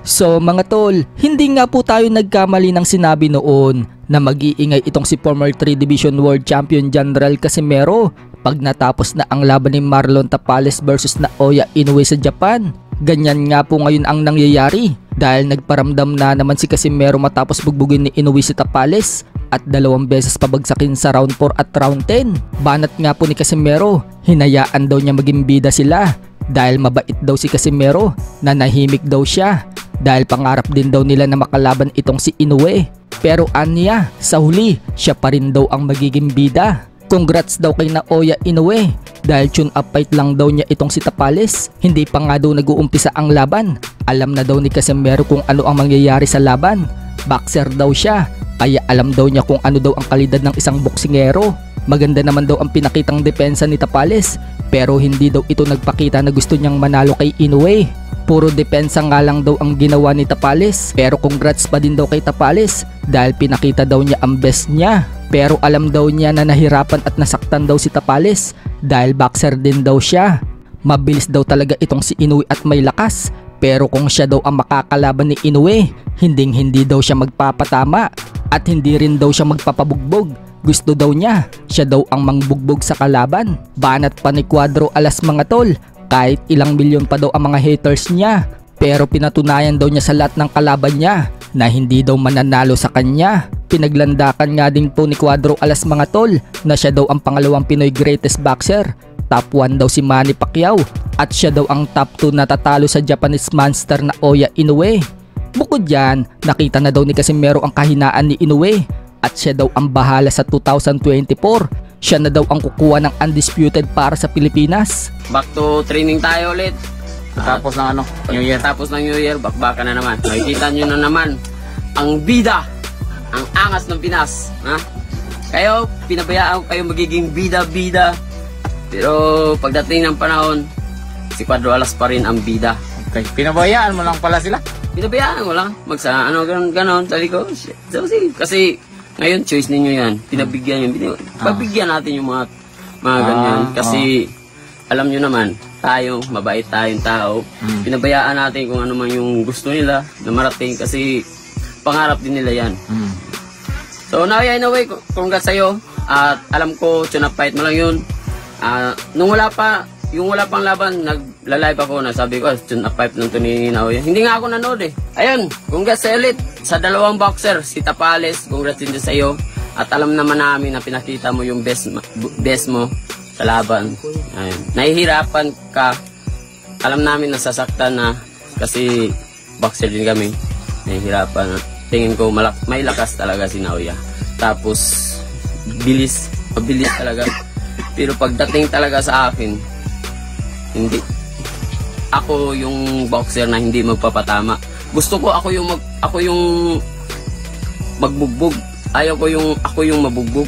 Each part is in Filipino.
So mga tol, hindi nga po tayo nagkamali ng sinabi noon na mag-iingay itong si former 3 Division World Champion General Casimero pag natapos na ang laban ni Marlon Tapales versus Naoya Inoue sa Japan. Ganyan nga po ngayon ang nangyayari dahil nagparamdam na naman si Casimero matapos bugbugin ni Inoue si Tapales at 2 beses pabagsakin sa round 4 at round 10. Banat nga po ni Casimero, hinayaan daw niya maging bida sila dahil mabait daw si Casimero, na nahimik daw siya dahil pangarap din daw nila na makalaban itong si Inoue. Pero anya, sa huli, siya pa rin daw ang magiging bida. Congrats daw kay Naoya Inoue dahil tune up fight lang daw niya itong si Tapales. Hindi pa nga daw nag-uumpisa ang laban. Alam na daw ni Casimero kung ano ang mangyayari sa laban. Boxer daw siya, kaya alam daw niya kung ano daw ang kalidad ng isang boksingero. Maganda naman daw ang pinakitang depensa ni Tapales, pero hindi daw ito nagpakita na gusto niyang manalo kay Inoue. Puro depensa nga lang daw ang ginawa ni Tapales, pero congrats pa din daw kay Tapales dahil pinakita daw niya ang best niya. Pero alam daw niya na nahirapan at nasaktan daw si Tapales dahil boxer din daw siya. Mabilis daw talaga itong si Inoue at may lakas, pero kung siya daw ang makakalaban ni Inoue, hindi daw siya magpapatama at hindi rin daw siya magpapabugbog. Gusto daw niya, siya daw ang mangbugbog sa kalaban. Banat pa ni Cuadro Alas mga tol, kahit ilang milyon pa daw ang mga haters niya, pero pinatunayan daw niya sa lahat ng kalaban niya na hindi daw mananalo sa kanya. Pinaglandakan nga din po ni Cuadro Alas mga tol na siya daw ang pangalawang Pinoy greatest boxer. Top 1 daw si Manny Pacquiao at siya daw ang top 2 na tatalo sa Japanese monster na Naoya Inoue. Bukod yan, nakita na daw ni Casimero ang kahinaan ni Inoue at siya daw ang bahala sa 2024. Siya na daw ang kukuha ng undisputed para sa Pilipinas. Back to training tayo ulit. Tapos ng ano, New Year. Tapos ng New Year, bakbaka na naman. Makikita nyo na naman ang bida, ang angas ng Pinas. Ha? Kayo, pinabayaan ko kayo magiging bida-bida. Pero pagdating ng panahon, si Cuadro Alas pa rin ang bida. Okay, pinabayaan mo lang pala sila. Pinabayaan mo lang. Ganon. Sabi ko, kasi ngayon, choice ninyo yan. Pinabigyan yun. Pabigyan natin yung mga ganyan. Kasi, alam nyo naman, tayo, mabait tayong tao. Pinabayaan natin kung ano man yung gusto nila na marating kasi pangarap din nila yan. So, Naoya Inoue, congrats sa'yo. At alam ko, tune up fight mo lang yun. Nung wala pang laban, nagla-live ako na sabi ko, tune up fight lang to ni Naoya. Hindi nga ako nanood eh. Ayun, congrats sa Elite. Sa 2 boxer, si Tapales, congrats din sa iyo. At alam naman namin na pinakita mo yung best mo sa laban. Ayun. Nahihirapan ka. Alam namin nasasaktan na kasi boxer din kami. Nahihirapan na. Tingin ko may lakas talaga si Naoya. Tapos, mabilis talaga. Pero pagdating talaga sa akin, hindi. Ako yung boxer na hindi magpapatama. Gusto ko ako yung magbugbog. Ayaw ko ako yung mabugbog.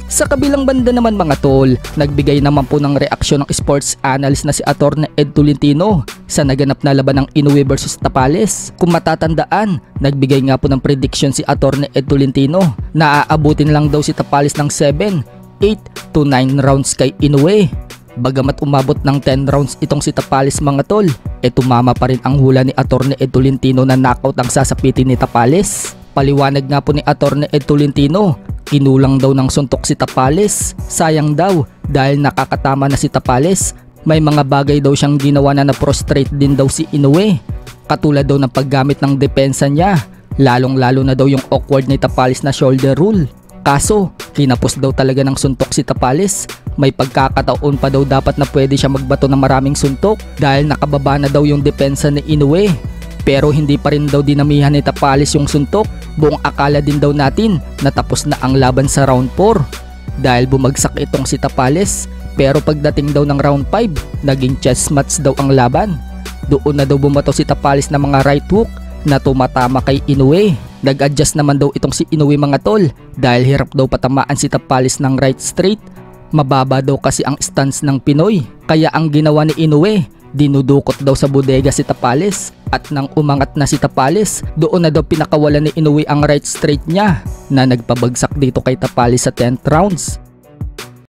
Sa kabilang banda naman mga tol, nagbigay naman po ng reaksyon ng sports analyst na si Atty. Ed Tolentino sa naganap na laban ng Inoue versus Tapales. Kung matatandaan, nagbigay nga po ng prediction si Atty. Ed Tolentino na aabutin lang daw si Tapales ng 7, 8 to 9 rounds kay Inoue. Bagamat umabot ng 10 rounds itong si Tapales mga tol, tumama pa rin ang hula ni Atty. Ed Tolentino na knockout ang sasapitin ni Tapales. Paliwanag nga po ni Atty. Ed Tolentino, kinulang daw ng suntok si Tapales. Sayang daw dahil nakakatama na si Tapales. May mga bagay daw siyang ginawa na na-prostrate din daw si Inoue. Katulad daw ng paggamit ng depensa niya, lalong-lalo na daw yung awkward ni Tapales na shoulder roll. Kaso, kinapos daw talaga ng suntok si Tapales. May pagkakataon pa daw dapat na pwede siya magbato ng maraming suntok dahil nakababa na daw yung depensa ni Inoue. Pero hindi pa rin daw dinamihan ni Tapales yung suntok. Buong akala din daw natin na tapos na ang laban sa round 4 dahil bumagsak itong si Tapales. Pero pagdating daw ng round 5, naging chess match daw ang laban. Doon na daw bumato si Tapales ng mga right hook na tumatama kay Inoue. Nag-adjust naman daw itong si Inoue mga tol dahil hirap daw patamaan si Tapales ng right straight. Mababa daw kasi ang stance ng Pinoy, kaya ang ginawa ni Inoue, dinudukot daw sa bodega si Tapales. At nang umangat na si Tapales, doon na daw pinakawalan ni Inoue ang right straight niya na nagpabagsak dito kay Tapales sa 10th rounds.